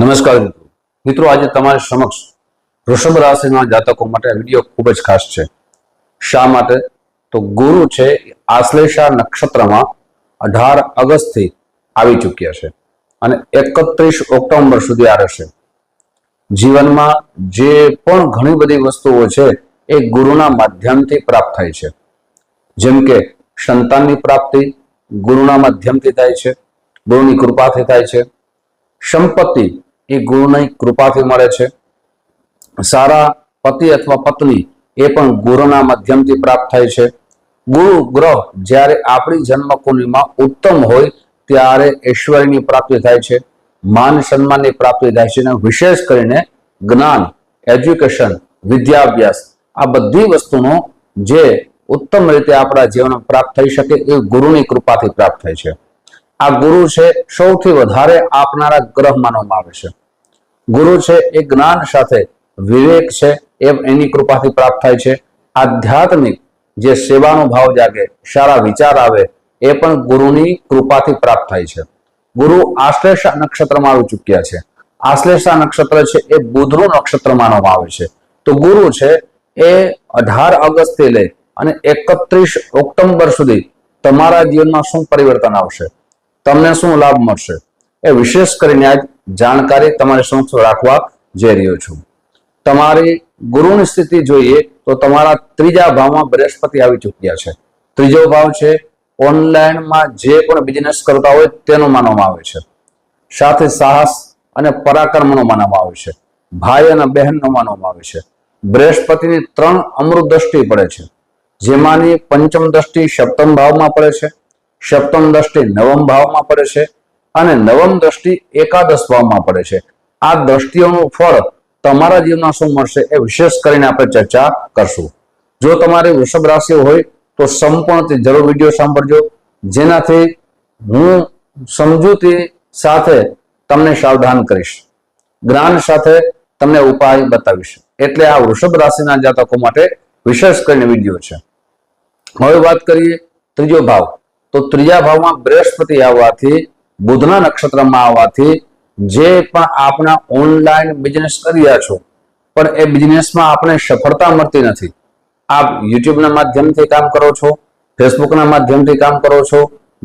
નમસ્કાર મિત્રો, આજે તમારી સમક્ષ વૃષભ રાશિના જાતકો માટે વિડીયો ખૂબ જ ખાસ છે. શા માટે? તો ગુરુ છે આશ્લેષા નક્ષત્રમાં 18 ઓગસ્ટથી આવી ચૂક્યા છે અને 31 ઓક્ટોબર સુધી આ રહેશે. જીવનમાં જે પણ ઘણી બધી વસ્તુઓ છે એ ગુરુના માધ્યમથી પ્રાપ્ત થાય છે. જેમ કે સંતાનની પ્રાપ્તિ ગુરુના માધ્યમથી થાય છે, ગુરુની કૃપાથી થાય છે. સંપત્તિ એ ગુરુની કૃપાથી મળે છે. સારા પતિ અથવા પત્ની એ પણ ગુરુના માધ્યમથી પ્રાપ્ત થાય છે. ગુરુ ગ્રહ જ્યારે આપણી જન્મકુંડલીમાં ઉત્તમ હોય ત્યારે ઐશ્વર્યની પ્રાપ્તિ થાય છે, માન સન્માનની પ્રાપ્તિ થાય છે અને વિશેષ કરીને જ્ઞાન, એજ્યુકેશન, વિદ્યાભ્યાસ આ બધી વસ્તુનો જે ઉત્તમ રીતે આપણા જીવનમાં પ્રાપ્ત થઈ શકે એ ગુરુની કૃપાથી પ્રાપ્ત થાય છે. આ ગુરુ છે સૌથી વધારે આપનારા ગ્રહ માનવામાં આવે છે. ગુરુ છે એ જ્ઞાન સાથે વિવેક છે એ એની કૃપાથી પ્રાપ્ત થાય છે. આધ્યાત્મિક જે સેવાનો ભાવ જાગે, સારા વિચાર આવે એ પણ ગુરુની કૃપાથી પ્રાપ્ત થાય છે. ગુરુ આશ્લેષા નક્ષત્રમાં આવી ચૂક્યા છે. આશ્લેષા નક્ષત્ર છે એ બુધનું નક્ષત્ર માનવામાં આવે છે. તો ગુરુ છે એ 18 ઓગસ્ટથી લઈ અને 31 ઓક્ટોબર સુધી તમારા જીવનમાં શું પરિવર્તન આવશે, તમને શું લાભ મળશે, એ વિશેષ કરીને આજ જાણકારી તમારી સમક્ષ રાખવા જઈ રહ્યો છું. તમારી ગુરુની સ્થિતિ જોઈએ તો તમારા ત્રીજા ભાવમાં બૃહસ્પતિ આવી ચૂક્યા છે. ત્રીજો ભાવ છે ઓનલાઈનમાં જે પણ બિઝનેસ કરતા હોય તેનો માનવામાં આવે છે. સાથે સાહસ અને પરાક્રમનો માનવામાં આવે છે. ભાઈ અને બહેનનો માનવામાં આવે છે. બૃહસ્પતિની 3 અમૃત દ્રષ્ટિ પડે છે, જેમાંની પંચમ દ્રષ્ટિ સપ્તમ ભાવમાં પડે છે, સપ્તમ દ્રષ્ટિ નવમ ભાવમાં પડે છે અને નવમ દ્રષ્ટિ એકાદશ ભાવમાં પડે છે. આ દ્રષ્ટિઓનું ફળ તમારા જીવનમાં શું મળશે એ વિશેષ કરીને આપણે ચર્ચા કરશું. જો તમારી વૃષભ રાશિ હોય તો સંપૂર્ણથી જરૂર વિડીયો સાંભળજો, જેનાથી હું સમજૂતી સાથે તમને સાવધાન કરીશ, જ્ઞાન સાથે તમને ઉપાય બતાવીશ. એટલે આ વૃષભ રાશિના જાતકો માટે વિશેષ કરીને વિડીયો છે. હવે વાત કરીએ ત્રીજો ભાવ. તો ત્રીજા ભાવમાં બૃહસ્પતિ આવવાથી, બુધના નક્ષત્રમાં આવવાથી જે પણ આપણા ઓનલાઈન બિઝનેસ કર્યા છો પણ એ બિઝનેસમાં આપણે સફળતા મળતી નથી. આપ યુટ્યુબના માધ્યમથી કામ કરો છો, ફેસબુકના માધ્યમથી કામ કરો છો,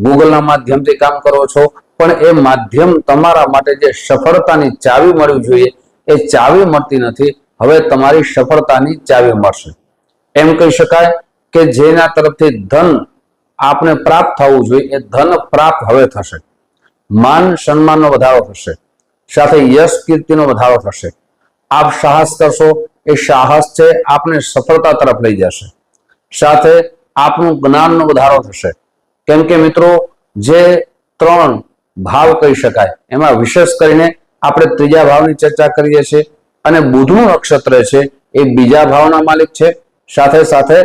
ગૂગલના માધ્યમથી કામ કરો છો, પણ એ માધ્યમ તમારા માટે જે સફળતાની ચાવી મળવી જોઈએ એ ચાવી મળતી નથી. હવે તમારી સફળતાની ચાવી મળશે. એમ કહી શકાય કે જેના તરફથી ધન આપને પ્રાપ્ત થવું જોઈએ એ ધન પ્રાપ્ત હવે થશે. માન સન્માનનો વધારો થશે, સાથે યશ કીર્તિનો વધારો થશે. આપ સાહસ કરશો, એ સાહસ છે આપને સફળતા તરફ લઈ જશે. સાથે આપનું જ્ઞાનનો વધારો થશે. કેમ કે મિત્રો, જે 3 ભાવ કહી શકાય એમાં વિશેષ કરીને આપણે ત્રીજા ભાવની ચર્ચા કરીએ છીએ અને બુધનું નક્ષત્ર છે એ બીજા ભાવના માલિક છે, સાથે સાથે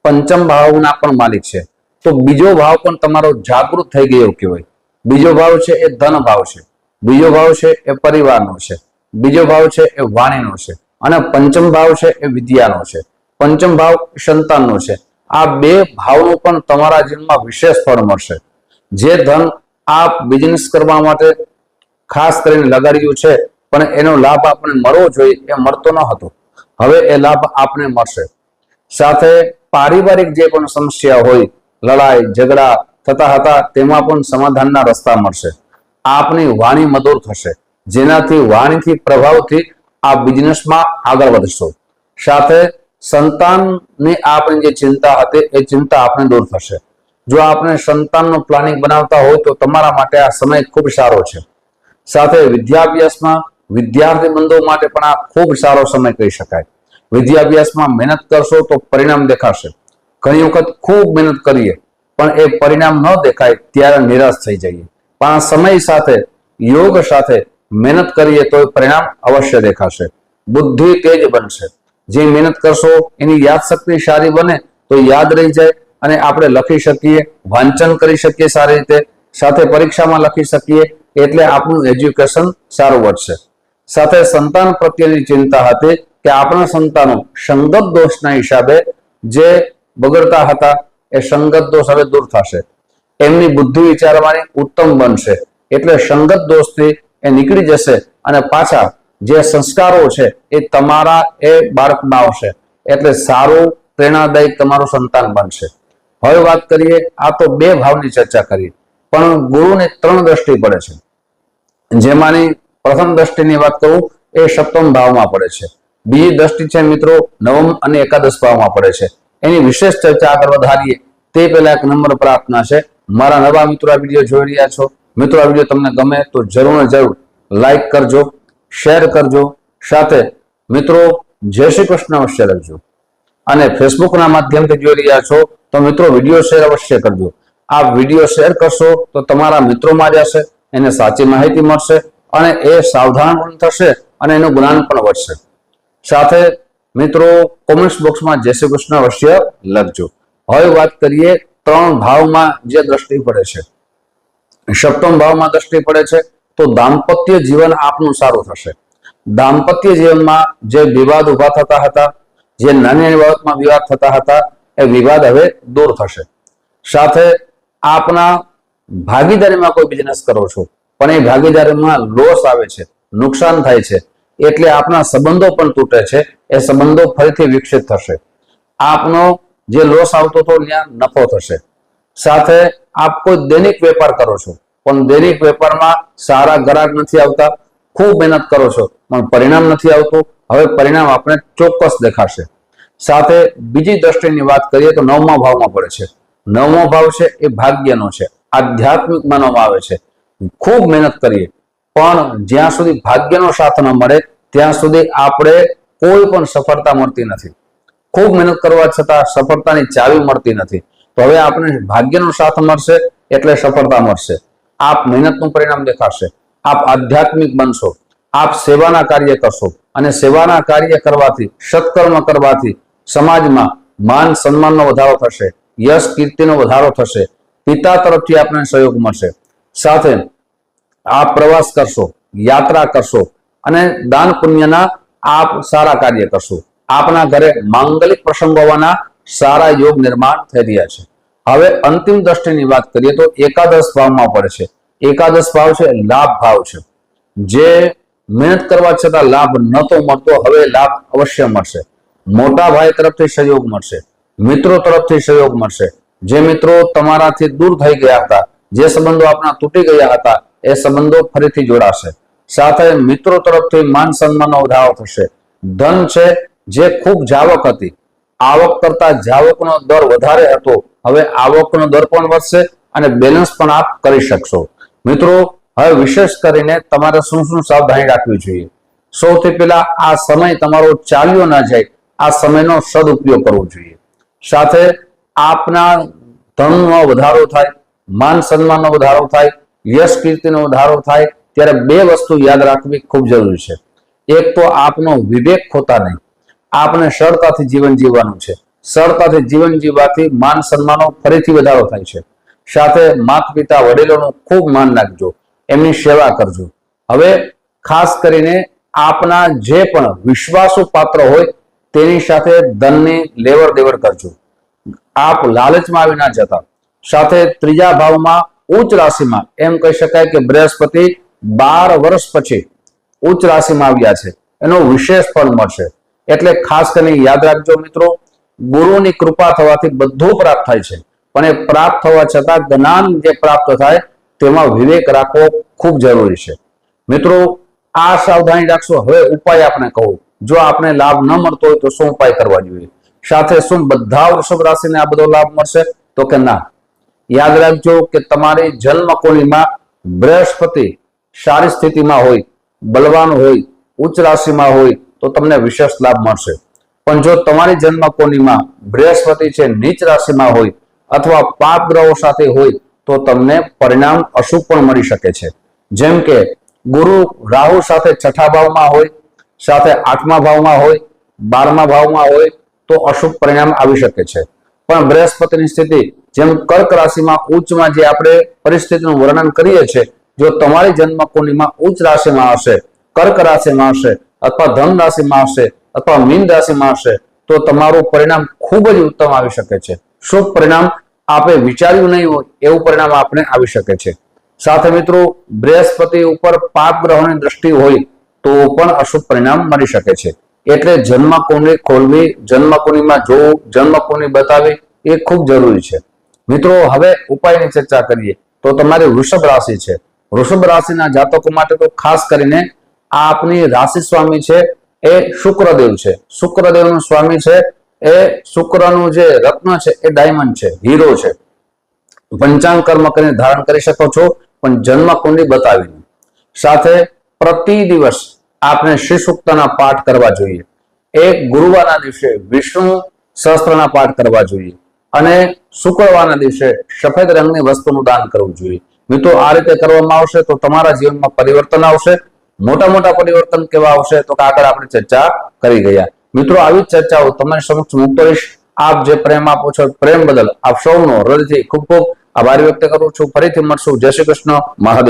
પંચમ ભાવના પણ માલિક છે. તો બીજો ભાવ પણ તમારો જાગૃત થઈ ગયો કહેવાય. બીજો ભાવ છે એ ધન ભાવ છે, બીજો ભાવ છે એ પરિવારનો છે, બીજો ભાવ છે એ વાણીનો છે અને પંચમ ભાવ છે એ વિદ્યાનો છે, પંચમ ભાવ સંતાનનો છે. આ 2 ભાવનું પણ તમારા જીવનમાં વિશેષ ફળ મળશે. જે ધન આપ બિઝનેસ કરવા માટે ખાસ કરીને લગાડ્યું છે પણ એનો લાભ આપણે મળવો જોઈએ એ મળતો ન હતો, હવે એ લાભ આપને મળશે. સાથે પારિવારિક જે પણ સમસ્યા હોય, લડાઈ ઝઘડા થતા હતા તેમાં પણ સમાધાનના રસ્તા મળશે. આપની વાણી મધુર થશે, જેનાથી વાણીથી પ્રભાવથી આ બિઝનેસમાં આગળ વધશો. સાથે સંતાનની આપણી જે ચિંતા હતી એ ચિંતા આપણે દૂર થશે. જો આપણે સંતાનનું પ્લાનિંગ બનાવતા હોય તો તમારા માટે આ સમય ખૂબ સારો છે. સાથે વિદ્યાભ્યાસમાં વિદ્યાર્થી બંધુઓ માટે પણ આ ખૂબ સારો સમય કહી શકાય. વિદ્યાભ્યાસમાં મહેનત કરશો તો પરિણામ દેખાશે. ઘણી વખત ખૂબ મહેનત કરીએ પણ એ પરિણામ ન દેખાય ત્યારે નિરાશ થઈ જઈએ. પણ આ સમય સાથે, યોગ સાથે મહેનત કરીએ તો પરિણામ અવશ્ય દેખાશે. બુદ્ધિ તેજ બનશે. જે મહેનત કરશો એની યાદશક્તિ સારી બને તો યાદ રહી જાય અને આપણે લખી શકીએ, વાંચન કરી શકીએ સારી રીતે, સાથે પરીક્ષામાં લખી શકીએ એટલે આપણું એજ્યુકેશન સારું વધશે. સાથે સંતાન પ્રત્યેની ચિંતા હતી કે આપણા સંતાનો સંગત દોષના હિસાબે જે બગડતા હતા એ સંગત દોષ હવે દૂર થશે. એમની બુદ્ધિ વિચારવાની ઉત્તમ બનશે એટલે સંગત દોષથી એ નીકળી જશે અને પાછા જે સંસ્કારો છે એ તમારા એ બાળકમાં આવશે, એટલે સારું પ્રેરણાદાયક તમારું સંતાન બનશે. હવે વાત કરીએ, આ તો બે ભાવની ચર્ચા કરી, પણ ગુરુને ત્રણ દ્રષ્ટિ પડે છે. જેમાંની પ્રથમ દ્રષ્ટિની વાત કરું એ સપ્તમ ભાવમાં પડે છે. બીજી દ્રષ્ટિ છે મિત્રો નવમ અને એકાદશ ભાવમાં પડે છે. એની વિશેષ ચર્ચા આગળ વધારીએ તે પહેલા એક નંબર પ્રાર્થના છે, મારા નવા મિત્રો આ વિડીયો જોઈ રહ્યા છો, મિત્રો આ વિડીયો તમને ગમે તો જરૂર ને જરૂર લાઈક કરજો, શેર કરજો, સાથે મિત્રો જય શ્રી કૃષ્ણ અવશ્ય લખજો. અને ફેસબુકના માધ્યમથી જોઈ રહ્યા છો તો મિત્રો વિડીયો શેર અવશ્ય કરજો. આ વિડીયો શેર કરશો તો તમારા મિત્રોમાં જશે, એને સાચી માહિતી મળશે અને એ સાવધાન પણ થશે અને એનું જ્ઞાન પણ વધશે. સાથે મિત્રો કોમેન્ટ બોક્સમાં જય શ્રી કૃષ્ણ અવશ્ય લખજો. હવે વાત કરીએ ત્રણ ભાવમાં જે દ્રષ્ટિ પડે છે. સપ્તમ ભાવમાં દ્રષ્ટિ પડે છે તો દાંપત્ય જીવન આપનું સારું થશે. દાંપત્ય જીવનમાં જે વિવાદ ઉભા થતા હતા, જે નાની બાબતમાં વિવાદ થતા હતા, એ વિવાદ હવે દૂર થશે. સાથે આપના ભાગીદારીમાં કોઈ બિઝનેસ કરો છો પણ એ ભાગીદારીમાં લોસ આવે છે, નુકસાન થાય છે, એટલે આપના સંબંધો પણ તૂટે છે, એ સંબંધો ફરીથી વિકસિત થશે. આપનો જે લોસ આવતો હતો ત્યાં નફો થશે. સાથે આપ કોઈ દૈનિક વેપાર કરો છો પણ દૈનિક વેપારમાં સારા ગ્રાહક નથી આવતા, ખૂબ મહેનત કરો છો પણ પરિણામ નથી આવતું, હવે પરિણામ આપણે ચોક્કસ દેખાશે. સાથે બીજી દ્રષ્ટિની વાત કરીએ તો નવમા ભાવમાં પડે છે. નવમો ભાવ છે એ ભાગ્યનો છે, આધ્યાત્મિક માનવામાં આવે છે. ખૂબ મહેનત કરીએ પણ જ્યાં સુધી ભાગ્યનો સાથ ન મળે ત્યાં સુધી આપણે કોઈ પણ સફળતા મળતી નથી. ખૂબ મહેનત કરવા છતાં સફળતાની ચાવી મળતી નથી. તો હવે આપણે ભાગ્યનો સાથ મળશે એટલે સફળતા મળશે. આપ મહેનતનું પરિણામ દેખાશે, આપ આધ્યાત્મિક બનશો, આપ સેવાના કાર્ય કરશો અને સેવાના કાર્ય કરવાથી, સત્કર્મ કરવાથી સમાજમાં માન સન્માનનો વધારો થશે, યશ કીર્તિનો વધારો થશે, પિતા તરફથી આપણને સહયોગ મળશે. સાથે આપ પ્રવાસ કરશો, યાત્રા કરશો અને દાન પુણ્યના આપ સારા કાર્ય કરશો. આપના ઘરે માંગલિક પ્રસંગો હોવાના સારા યોગ નિર્માણ થઈ રહ્યા છે. હવે અંતિમ દ્રષ્ટિની વાત કરીએ તો એકાદશ ભાવમાં પડે છે. એકાદશ ભાવ છે લાભ ભાવ છે. જે મહેનત કરવા છતાં લાભ નહોતો મળતો, હવે લાભ અવશ્ય મળશે. મોટા ભાઈ તરફથી સહયોગ મળશે, મિત્રો તરફથી સહયોગ મળશે. જે મિત્રો તમારાથી દૂર થઈ ગયા હતા, જે સંબંધો આપના તૂટી ગયા હતા, એ સંબંધો ફરીથી જોડાશે. સાથે મિત્રો તરફથી માન સન્માનનો વધારો થશે. ધન છે જે ખૂબ જાવક હતી, આવક કરતા જાવકનો દર વધારે હતો, હવે આવકનો દર પણ વધશે અને બેલેન્સ પણ આપ કરી શકશો. મિત્રો હવે વિશેષ કરીને તમારે શું શું સાવધાની રાખવી જોઈએ? સૌથી પહેલા આ સમય તમારો ચાલ્યો ના જાય, આ સમયનો સદુપયોગ કરવો જોઈએ. સાથે આપના ધનનો વધારો થાય, માન સન્માનનો વધારો થાય, યશ કીર્તિનો વધારો થાય, ત્યારે બે વસ્તુ યાદ રાખવી ખૂબ જરૂરી છે. એક તો આપનો વિવેક ખોતા નહીં, આપને સરળતાથી જીવન જીવવાનું છે. સરળતાથી જીવન જીવવાથી માન સન્માનનો ફરીથી વધારો થાય છે. સાથે માતા પિતા વડીલોનું ખૂબ માન રાખજો, એમની સેવા કરજો. હવે ખાસ કરીને આપના જે પણ વિશ્વાસુ પાત્ર હોય તેની સાથે ધનની લેવડ દેવડ કરજો. આપ લાલચમાં આવી ના જતા. સાથે ત્રીજા ભાવમાં ઉચ્ચ રાશિમાં એમ કહી શકાય કે બૃહસ્પતિ 12 વર્ષ પછી ઉચ્ચ રાશિમાં આવ્યા છે, એનો વિશેષ ફળ મળશે. એટલે ખાસ કરીને યાદ રાખજો મિત્રો, ગુરુની કૃપા થવાથી બધું પ્રાપ્ત થાય છે, પણ એ પ્રાપ્ત થવા છતાં જ્ઞાન જે પ્રાપ્ત થાય તેમાં વિવેક રાખવો ખૂબ જરૂરી છે. મિત્રો આ સાવધાની રાખશો. હવે ઉપાય આપણે કહું, જો આપણે લાભ ન મળતો હોય તો શું ઉપાય કરવા જોઈએ? સાથે શું બધા વૃષભ રાશિને આ બધો લાભ મળશે? તો કે ના. યાદ રાખજો કે તમારી જન્મ કુંડળીમાં બૃહસ્પતિ સારી સ્થિતિમાં હોય, બલવાન હોય, ઉચ્ચ રાશિમાં હોય તો તમને વિશેષ લાભ મળશે. પણ જો તમારી જન્મ કુંડળીમાં બૃહસ્પતિ છે નીચ રાશિમાં હોય અથવા પાપ ગ્રહો સાથે હોય તો તમને પરિણામ અશુભ પણ મળી શકે છે. જેમ કે ગુરુ રાહુ સાથે છઠ્ઠા ભાવમાં હોય, સાથે આઠમા ભાવમાં હોય, 12મા ભાવમાં હોય તો અશુભ પરિણામ આવી શકે છે. પણ બૃહસ્પતિની સ્થિતિ જેમ કર્ક રાશિમાં ઉચ્ચમાં જે આપણે પરિસ્થિતિનું વર્ણન કરીએ છીએ, જો તમારી જન્મ કુંડળીમાં ઉચ્ચ રાશિમાં હશે, કર્ક રાશિમાં હશે અથવા ધન રાશિમાં હશે અથવા મીન રાશિમાં હશે તો તમારું પરિણામ ખૂબ જ ઉત્તમ આવી શકે છે. શુભ પરિણામ આપણે વિચાર્યું નહીં હોય એવું પરિણામ આપણે આવી શકે છે. સાથે મિત્રો બૃહસ્પતિ ઉપર પાપ ગ્રહોની દ્રષ્ટિ હોય તો પણ અશુભ પરિણામ મળી શકે છે. એટલે જન્મ કુંડળી ખોલવી, જન્મ કુંડળીમાં જોવું, જન્મ કુંડળી બતાવવી એ ખૂબ જરૂરી છે. મિત્રો હવે ઉપાયની ચર્ચા કરીએ તો તમારી વૃષભ રાશિ છે. વૃષભ રાશિના જાતકો માટે તો ખાસ કરીને આ આપની રાશિ સ્વામી છે એ શુક્રદેવ છે. શુક્રદેવનું સ્વામી છે એ શુક્રનું જે રત્ન છે એ ડાયમંડ છે, હીરો છે. પંચાંગ કર્મ કરીને ધારણ કરી શકો છો, પણ જન્મ કુંડળી બતાવીને. સાથે પ્રતિ દિવસ આપણે શ્રી સૂક્તના પાઠ કરવા જોઈએ. એક ગુરુવારના દિવસે વિષ્ણુ સહસ્ત્રના પાઠ કરવા જોઈએ અને શુક્રવારના દિવસે સફેદ રંગની વસ્તુનું દાન કરવું જોઈએ. મિત્રો આ રીતે કરવામાં આવશે તો તમારા જીવનમાં પરિવર્તન આવશે. મોટા મોટા પરિવર્તન કેવા આવશે તો આગળ આપણે ચર્ચા કરી ગયા. મિત્રો આવી જ ચર્ચાઓ તમારી સમક્ષ મૂકતો રહીશ. આપ જે પ્રેમ આપો છો પ્રેમ બદલ આપ સૌનો હૃદયથી ખૂબ ખૂબ આભાર વ્યક્ત કરું છું. ફરીથી મળશું. જય શ્રી કૃષ્ણ. મહાદેવ.